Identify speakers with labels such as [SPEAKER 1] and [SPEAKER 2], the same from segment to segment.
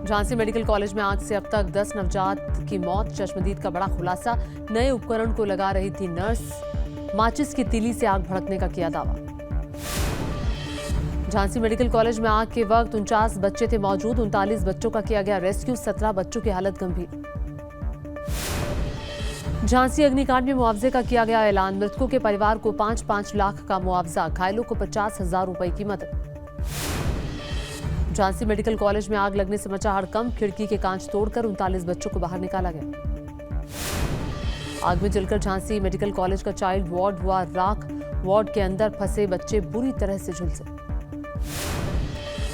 [SPEAKER 1] Jhansi medical college में आग से अब तक 10 नवजात की मौत। चश्मदीद का बड़ा खुलासा। नए उपकरण को लगा रही थी नर्स। माचिस की तीली से आग भड़कने का किया दावा। झांसी मेडिकल कॉलेज में आग के वक्त 49 बच्चे थे मौजूद। 39 बच्चों का किया गया रेस्क्यू। 17 बच्चों की हालत गंभीर। झांसी अग्निकांड में मुआवजे का किया गया ऐलान। मृतकों के परिवार को 5-5 लाख का मुआवजा। घायलों को 50,000 रुपए की मदद। झांसी मेडिकल कॉलेज में आग लगने से मचा हड़कंप। खिड़की के कांच तोड़कर 39 बच्चों को बाहर निकाला गया। आग में जलकर झांसी मेडिकल कॉलेज का चाइल्ड वार्ड हुआ राख। वार्ड के अंदर फंसे बच्चे बुरी तरह से झुलसे।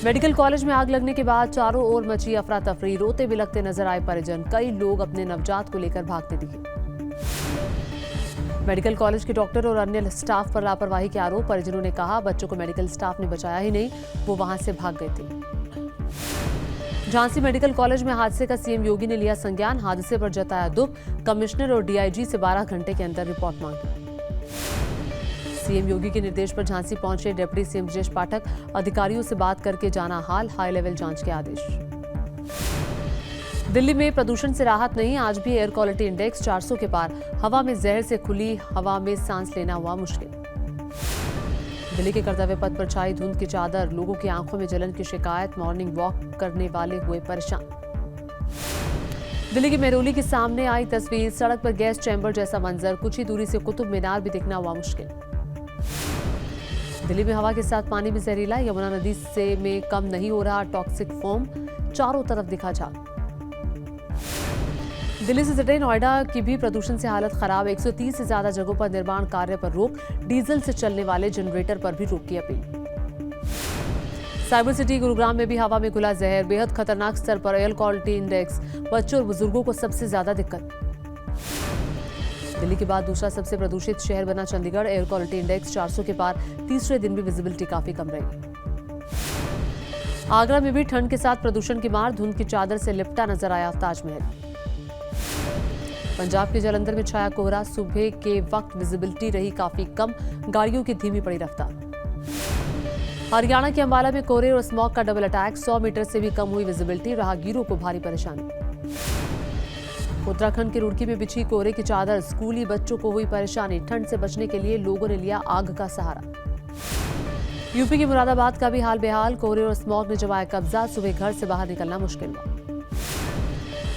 [SPEAKER 1] मेडिकल कॉलेज में आग लगने के बाद चारों ओर मची अफरा तफरी। रोते बिलखते नजर आए परिजन। कई लोग अपने नवजात को लेकर भागते दिखे। मेडिकल कॉलेज के डॉक्टर और अन्य स्टाफ पर लापरवाही के आरोप। परिजनों ने कहा बच्चों को मेडिकल स्टाफ ने बचाया ही नहीं, वो वहां से भाग गए थे। झांसी मेडिकल कॉलेज में हादसे का सीएम योगी ने लिया संज्ञान। हादसे पर जताया दुख। कमिश्नर और डीआईजी से 12 घंटे के अंदर रिपोर्ट मांगी। सीएम योगी के निर्देश पर झांसी पहुंचे डिप्टी सीएम ब्रजेश पाठक। अधिकारियों से बात करके जाना हाल। हाई लेवल जांच के आदेश। दिल्ली में प्रदूषण से राहत नहीं। आज भी एयर क्वालिटी इंडेक्स 400 के पार। हवा में जहर से खुली हवा में सांस लेना हुआ मुश्किल। दिल्ली के कर्तव्य पथ पर छाई धुंध की चादर। लोगों की आंखों में जलन की शिकायत। मॉर्निंग वॉक करने वाले हुए परेशान। दिल्ली के मेहरौली के सामने आई तस्वीर। सड़क पर गैस चैम्बर जैसा मंजर। कुछ ही दूरी से कुतुब मीनार भी दिखना हुआ मुश्किल। दिल्ली में हवा के साथ पानी भी जहरीला। यमुना नदी से में कम नहीं हो रहा टॉक्सिक फोम। चारों तरफ दिखा झाग। दिल्ली से सटे नोएडा की भी प्रदूषण से हालत खराब। 130 से ज्यादा जगहों पर निर्माण कार्य पर रोक। डीजल से चलने वाले जनरेटर पर भी रोक की अपील। साइबर सिटी गुरुग्राम में भी हवा में घुला जहर। बेहद खतरनाक स्तर पर एयर क्वालिटी इंडेक्स। बच्चों और बुजुर्गों को सबसे ज्यादा दिक्कत। दिल्ली के बाद दूसरा सबसे प्रदूषित शहर बना चंडीगढ़। एयर क्वालिटी इंडेक्स 400 के पार। तीसरे दिन भी विजिबिलिटी काफी कम रही। आगरा में भी ठंड के साथ प्रदूषण की मार। धुंध की चादर से लिपटा नजर आया ताजमहल। पंजाब के जालंधर में छाया कोहरा। सुबह के वक्त विजिबिलिटी रही काफी कम। गाड़ियों की धीमी पड़ी रफ्तार। हरियाणा के अंबाला में कोहरे और स्मॉग का डबल अटैक। 100 मीटर से भी कम हुई विजिबिलिटी। राहगीरों को भारी परेशानी। उत्तराखंड के रुड़की में बिछी कोहरे की चादर। स्कूली बच्चों को हुई परेशानी। ठंड से बचने के लिए लोगों ने लिया आग का सहारा। यूपी के मुरादाबाद का भी हाल बेहाल। कोहरे और स्मॉग ने जमाया कब्जा। सुबह घर से बाहर निकलना मुश्किल हुआ।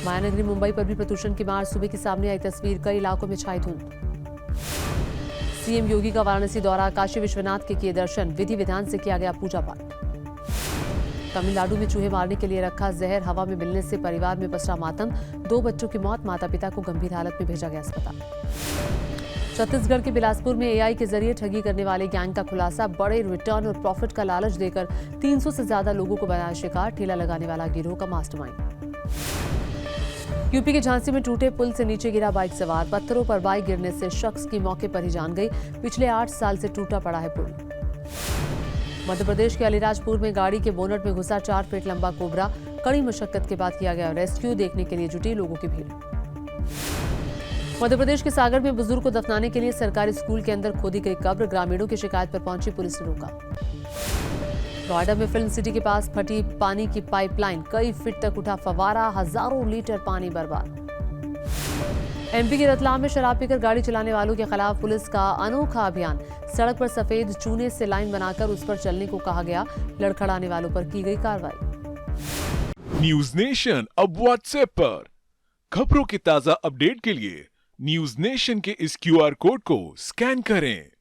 [SPEAKER 1] मायानगरी मुंबई पर भी प्रदूषण की मार। सुबह की सामने आई तस्वीर। कई इलाकों में छाई धुंध। सीएम योगी का वाराणसी दौरा। काशी विश्वनाथ के किए दर्शन। विधि विधान से किया गया पूजा पाठ। तमिलनाडु में चूहे मारने के लिए रखा जहर। हवा में मिलने से परिवार में पसरा मातम। 2 बच्चों की मौत। माता पिता को गंभीर हालत में भेजा गया अस्पताल। छत्तीसगढ़ के बिलासपुर में एआई के जरिए ठगी करने वाले गैंग का खुलासा। बड़े रिटर्न और प्रॉफिट का लालच देकर 300 से ज्यादा लोगों को बनाया शिकार। ठेला लगाने वाला गिरोह का मास्टरमाइंड। यूपी के झांसी में टूटे पुल से नीचे गिरा बाइक सवार। पत्थरों पर बाइक गिरने से शख्स की मौके पर ही जान गई। पिछले 8 साल से टूटा पड़ा है पुल। मध्य प्रदेश के अलीराजपुर में गाड़ी के बोनट में घुसा 4 फीट लंबा कोबरा। कड़ी मशक्कत के बाद किया गया रेस्क्यू। देखने के लिए जुटी लोगों की भीड़। मध्य प्रदेश के सागर में बुजुर्ग को दफनाने के लिए सरकारी स्कूल के अंदर खोदी गई कब्र। ग्रामीणों की शिकायत पर पहुंची पुलिस ने रोका। नोएडा में फिल्म सिटी के पास फटी पानी की पाइपलाइन। कई फीट तक उठा फवारा। हजारों लीटर पानी बर्बाद। एमपी के रतलाम में शराब पीकर गाड़ी चलाने वालों के खिलाफ पुलिस का अनोखा अभियान। सड़क पर सफेद चूने से लाइन बनाकर उस पर चलने को कहा गया। लड़खड़ाने वालों पर की गई कार्रवाई।
[SPEAKER 2] न्यूज नेशन अब व्हाट्सएप पर। खबरों की ताजा अपडेट के लिए न्यूज नेशन के इस क्यूआर कोड को स्कैन करें।